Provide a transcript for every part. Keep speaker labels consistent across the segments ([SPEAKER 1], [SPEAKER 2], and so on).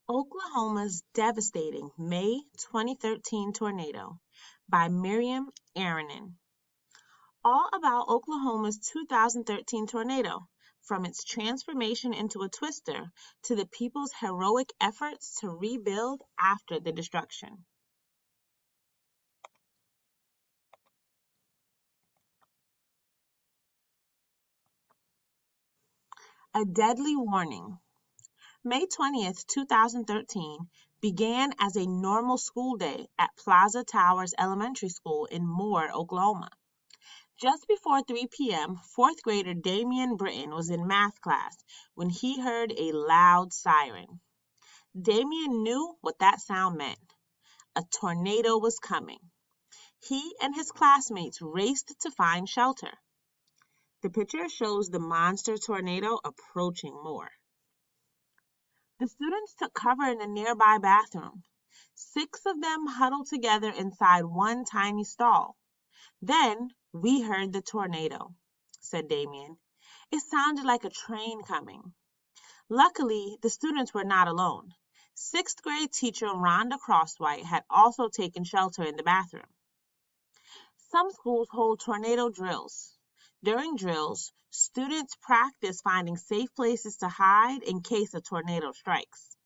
[SPEAKER 1] Oklahoma's Devastating May 2013 Tornado by Miriam Aronin. All about Oklahoma's 2013 tornado, from its transformation into a twister to the people's heroic efforts to rebuild after the destruction. A Deadly Warning. May 20th, 2013 began as a normal school day at Plaza Towers Elementary School in Moore, Oklahoma. Just before 3 p.m., fourth grader Damian Britton was in math class when he heard a loud siren. Damian knew what that sound meant. A tornado was coming. He and his classmates raced to find shelter. The picture shows the monster tornado approaching Moore. The students took cover in a nearby bathroom. 6 of them huddled together inside one tiny stall. Then we heard the tornado, said Damien. It sounded like a train coming. Luckily, the students were not alone. Sixth grade teacher Rhonda Crosswhite had also taken shelter in the bathroom. Some schools hold tornado drills. During drills, students practice finding safe places to hide in case a tornado strikes.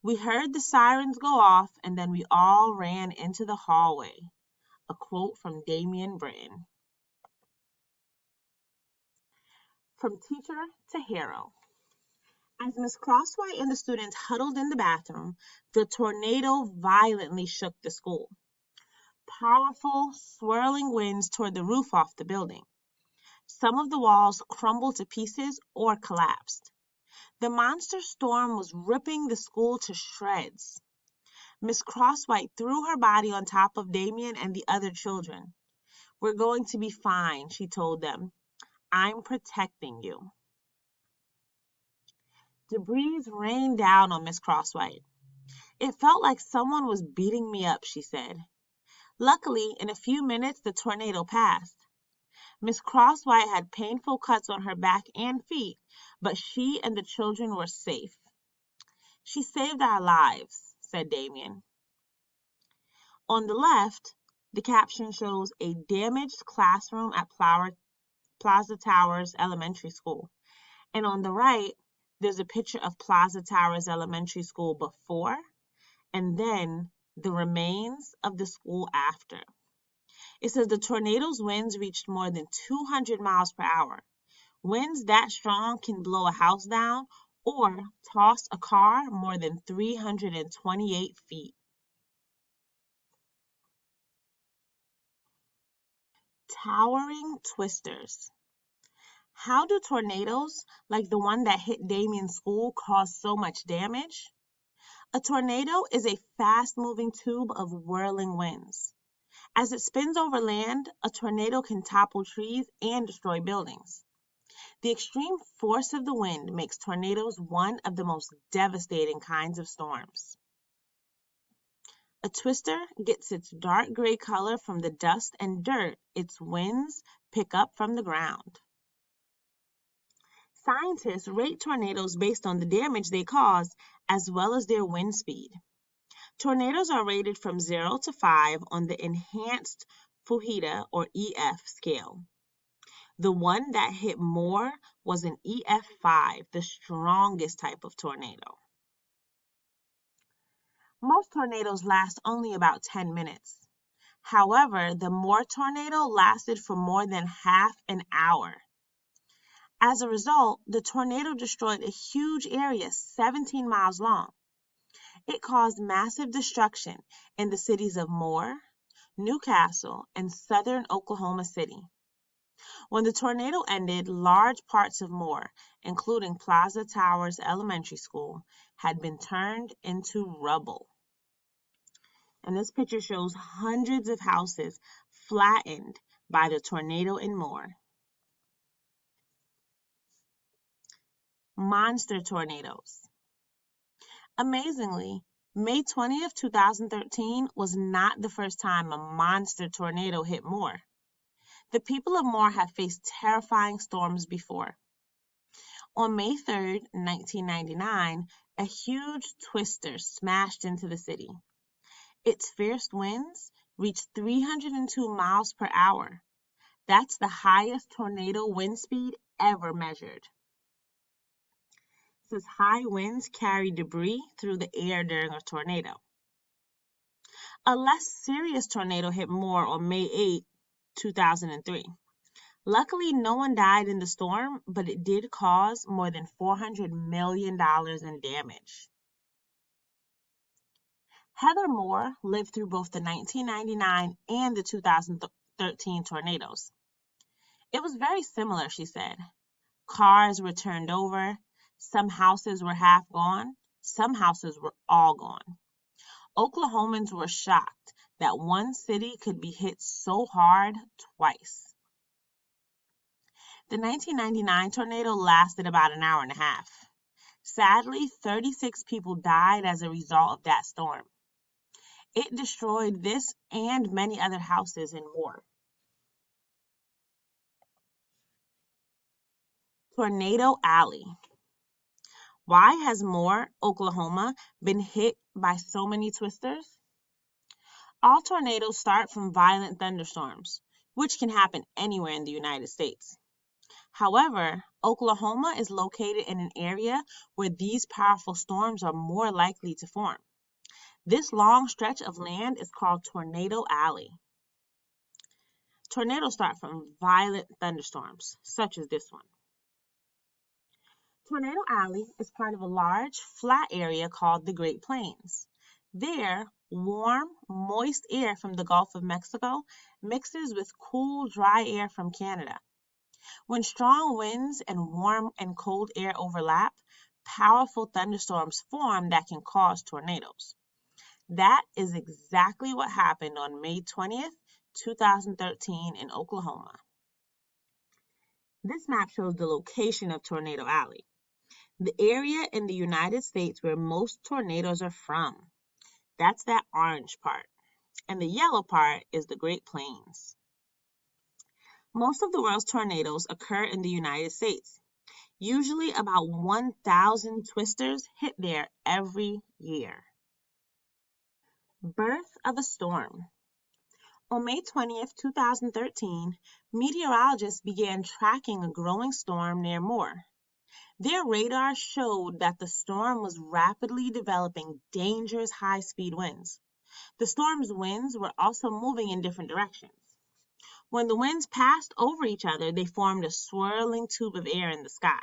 [SPEAKER 1] We heard the sirens go off and then we all ran into the hallway. A quote from Damian Britton. From teacher to hero. As Miss Crosswhite and the students huddled in the bathroom, the tornado violently shook the school. Powerful, swirling winds tore the roof off the building. Some of the walls crumbled to pieces or collapsed. The monster storm was ripping the school to shreds. Miss Crosswhite threw her body on top of Damien and the other children. We're going to be fine, she told them. I'm protecting you. Debris rained down on Miss Crosswhite. It felt like someone was beating me up, she said. Luckily, in a few minutes, the tornado passed. Miss Crosswhite had painful cuts on her back and feet, but she and the children were safe. She saved our lives, said Damien. On the left, the caption shows a damaged classroom at Plaza Towers Elementary School. And on the right, there's a picture of Plaza Towers Elementary School before and then the remains of the school after. It says the tornado's winds reached more than 200 miles per hour. Winds that strong can blow a house down or toss a car more than 328 feet. Towering twisters. How do tornadoes, like the one that hit Damien's school, cause so much damage? A tornado is a fast-moving tube of whirling winds. As it spins over land, a tornado can topple trees and destroy buildings. The extreme force of the wind makes tornadoes one of the most devastating kinds of storms. A twister gets its dark gray color from the dust and dirt its winds pick up from the ground. Scientists rate tornadoes based on the damage they cause as well as their wind speed. Tornadoes are rated from 0 to 5 on the Enhanced Fujita or EF scale. The one that hit Moore was an EF5, the strongest type of tornado. Most tornadoes last only about 10 minutes. However, the Moore tornado lasted for more than half an hour. As a result, the tornado destroyed a huge area 17 miles long. It caused massive destruction in the cities of Moore, Newcastle, and southern Oklahoma City. When the tornado ended, large parts of Moore, including Plaza Towers Elementary School, had been turned into rubble. And this picture shows hundreds of houses flattened by the tornado in Moore. Monster tornadoes. Amazingly, May 20th, 2013 was not the first time a monster tornado hit Moore. The people of Moore have faced terrifying storms before. On May 3rd, 1999, a huge twister smashed into the city. Its fierce winds reached 302 miles per hour. That's the highest tornado wind speed ever measured. It says high winds carry debris through the air during a tornado. A less serious tornado hit Moore on May 8, 2003. Luckily, no one died in the storm, but it did cause more than $400 million in damage. Heather Moore lived through both the 1999 and the 2013 tornadoes. It was very similar, she said. Cars were turned over, some houses were half gone, some houses were all gone. Oklahomans were shocked that one city could be hit so hard twice. The 1999 tornado lasted about an hour and a half. Sadly, 36 people died as a result of that storm. It destroyed this and many other houses and more. Tornado Alley. Why has Moore, Oklahoma, been hit by so many twisters? All tornadoes start from violent thunderstorms, which can happen anywhere in the United States. However, Oklahoma is located in an area where these powerful storms are more likely to form. This long stretch of land is called Tornado Alley. Tornadoes start from violent thunderstorms, such as this one. Tornado Alley is part of a large, flat area called the Great Plains. There, warm, moist air from the Gulf of Mexico mixes with cool, dry air from Canada. When strong winds and warm and cold air overlap, powerful thunderstorms form that can cause tornadoes. That is exactly what happened on May 20th, 2013 in Oklahoma. This map shows the location of Tornado Alley, the area in the United States where most tornadoes are from. That's that orange part. And the yellow part is the Great Plains. Most of the world's tornadoes occur in the United States. Usually about 1,000 twisters hit there every year. Birth of a storm. On May 20th, 2013, meteorologists began tracking a growing storm near Moore. Their radar showed that the storm was rapidly developing dangerous high-speed winds. The storm's winds were also moving in different directions. When the winds passed over each other, they formed a swirling tube of air in the sky.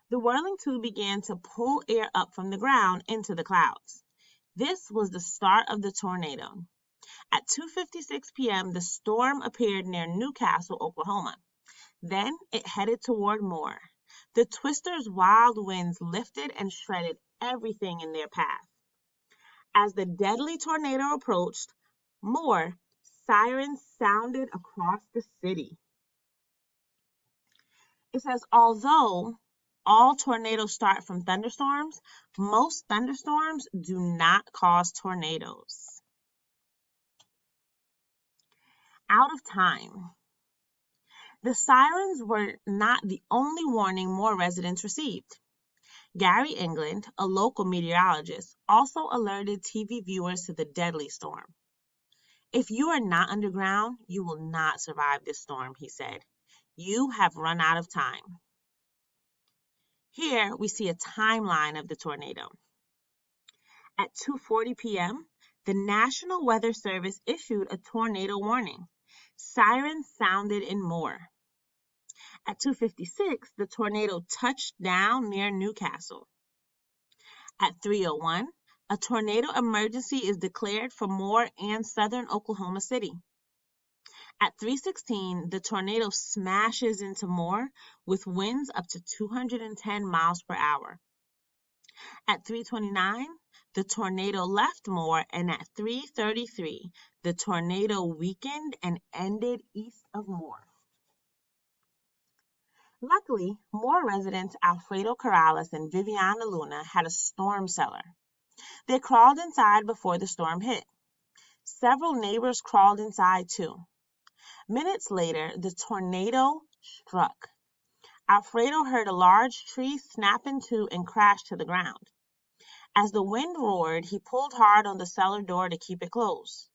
[SPEAKER 1] The whirling tube began to pull air up from the ground into the clouds. This was the start of the tornado. At 2:56 p.m., the storm appeared near Newcastle, Oklahoma. Then it headed toward Moore. The twister's wild winds lifted and shredded everything in their path. As the deadly tornado approached Moore, sirens sounded across the city. It says, although all tornadoes start from thunderstorms, most thunderstorms do not cause tornadoes. Out of time. The sirens were not the only warning Moore residents received. Gary England, a local meteorologist, also alerted TV viewers to the deadly storm. If you are not underground, you will not survive this storm, he said. You have run out of time. Here we see a timeline of the tornado. At 2:40 p.m., the National Weather Service issued a tornado warning. Sirens sounded in Moore. At 2:56, the tornado touched down near Newcastle. At 3:01, a tornado emergency is declared for Moore and southern Oklahoma City. At 3:16, the tornado smashes into Moore with winds up to 210 miles per hour. At 3:29, the tornado left Moore, and at 3:33, the tornado weakened and ended east of Moore. Luckily, Moore residents Alfredo Corrales and Viviana Luna had a storm cellar. They crawled inside before the storm hit. Several neighbors crawled inside too. Minutes later, the tornado struck. Alfredo heard a large tree snap in two and crash to the ground. As the wind roared, he pulled hard on the cellar door to keep it closed.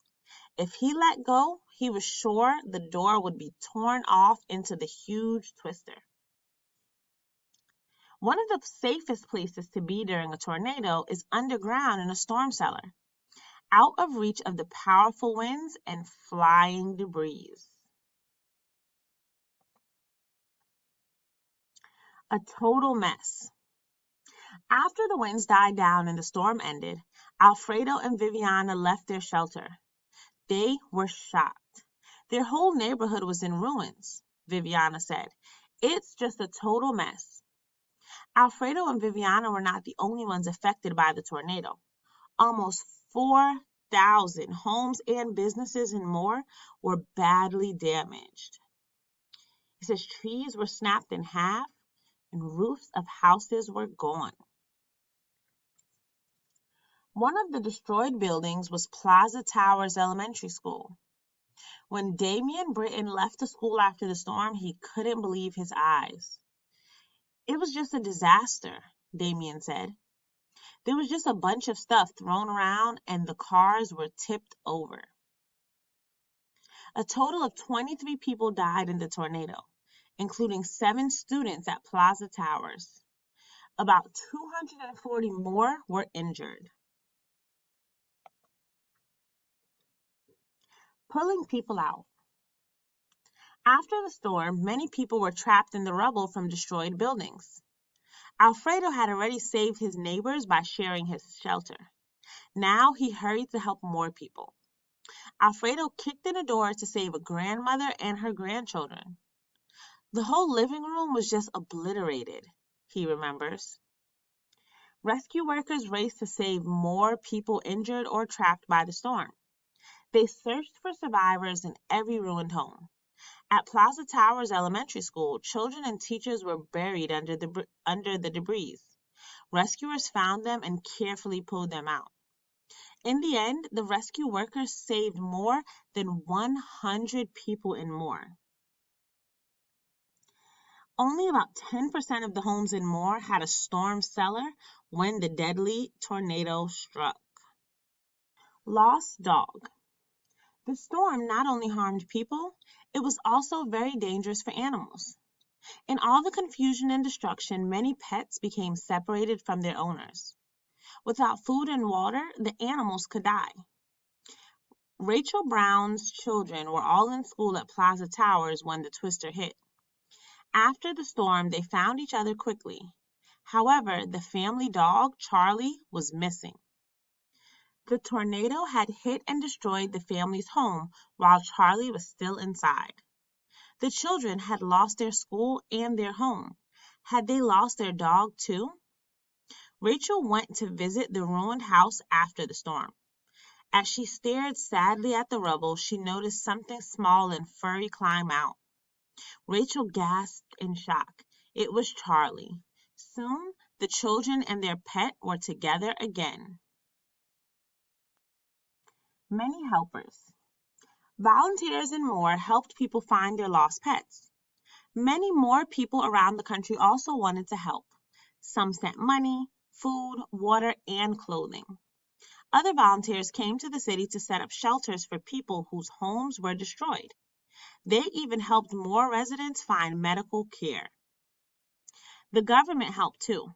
[SPEAKER 1] If he let go, he was sure the door would be torn off into the huge twister. One of the safest places to be during a tornado is underground in a storm cellar, out of reach of the powerful winds and flying debris. A total mess. After the winds died down and the storm ended, Alfredo and Viviana left their shelter. They were shocked. Their whole neighborhood was in ruins, Viviana said. It's just a total mess. Alfredo and Viviana were not the only ones affected by the tornado. Almost 4,000 homes and businesses and more were badly damaged. It says trees were snapped in half and roofs of houses were gone. One of the destroyed buildings was Plaza Towers Elementary School. When Damian Britton left the school after the storm, he couldn't believe his eyes. It was just a disaster, Damian said. There was just a bunch of stuff thrown around and the cars were tipped over. A total of 23 people died in the tornado, including 7 students at Plaza Towers. About 240 more were injured. Pulling people out. After the storm, many people were trapped in the rubble from destroyed buildings. Alfredo had already saved his neighbors by sharing his shelter. Now he hurried to help more people. Alfredo kicked in a door to save a grandmother and her grandchildren. The whole living room was just obliterated, he remembers. Rescue workers raced to save more people injured or trapped by the storm. They searched for survivors in every ruined home. At Plaza Towers Elementary School, children and teachers were buried under the debris. Rescuers found them and carefully pulled them out. In the end, the rescue workers saved more than 100 people and more. Only about 10% of the homes in Moore had a storm cellar when the deadly tornado struck. Lost dog. The storm not only harmed people, it was also very dangerous for animals. In all the confusion and destruction, many pets became separated from their owners. Without food and water, the animals could die. Rachel Brown's children were all in school at Plaza Towers when the twister hit. After the storm, they found each other quickly. However, the family dog, Charlie, was missing. The tornado had hit and destroyed the family's home while Charlie was still inside. The children had lost their school and their home. Had they lost their dog too? Rachel went to visit the ruined house after the storm. As she stared sadly at the rubble, she noticed something small and furry climb out. Rachel gasped in shock. It was Charlie. Soon, the children and their pet were together again. Many helpers. Volunteers and more helped people find their lost pets. Many more people around the country also wanted to help. Some sent money, food, water, and clothing. Other volunteers came to the city to set up shelters for people whose homes were destroyed. They even helped more residents find medical care. The government helped too.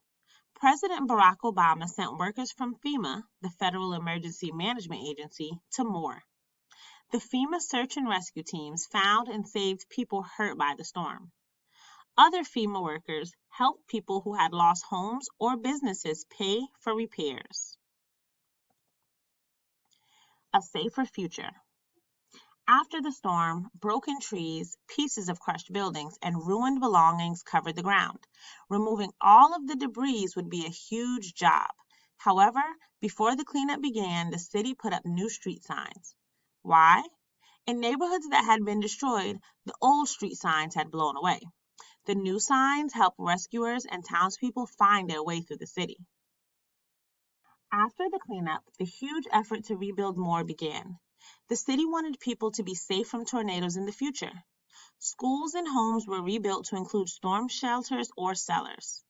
[SPEAKER 1] President Barack Obama sent workers from FEMA, the Federal Emergency Management Agency, to Moore. The FEMA search and rescue teams found and saved people hurt by the storm. Other FEMA workers helped people who had lost homes or businesses pay for repairs. A safer future. After the storm, broken trees, pieces of crushed buildings, and ruined belongings covered the ground. Removing all of the debris would be a huge job. However, before the cleanup began, the city put up new street signs. Why? In neighborhoods that had been destroyed, the old street signs had blown away. The new signs helped rescuers and townspeople find their way through the city. After the cleanup, the huge effort to rebuild Moore began. The city wanted people to be safe from tornadoes in the future. Schools and homes were rebuilt to include storm shelters or cellars.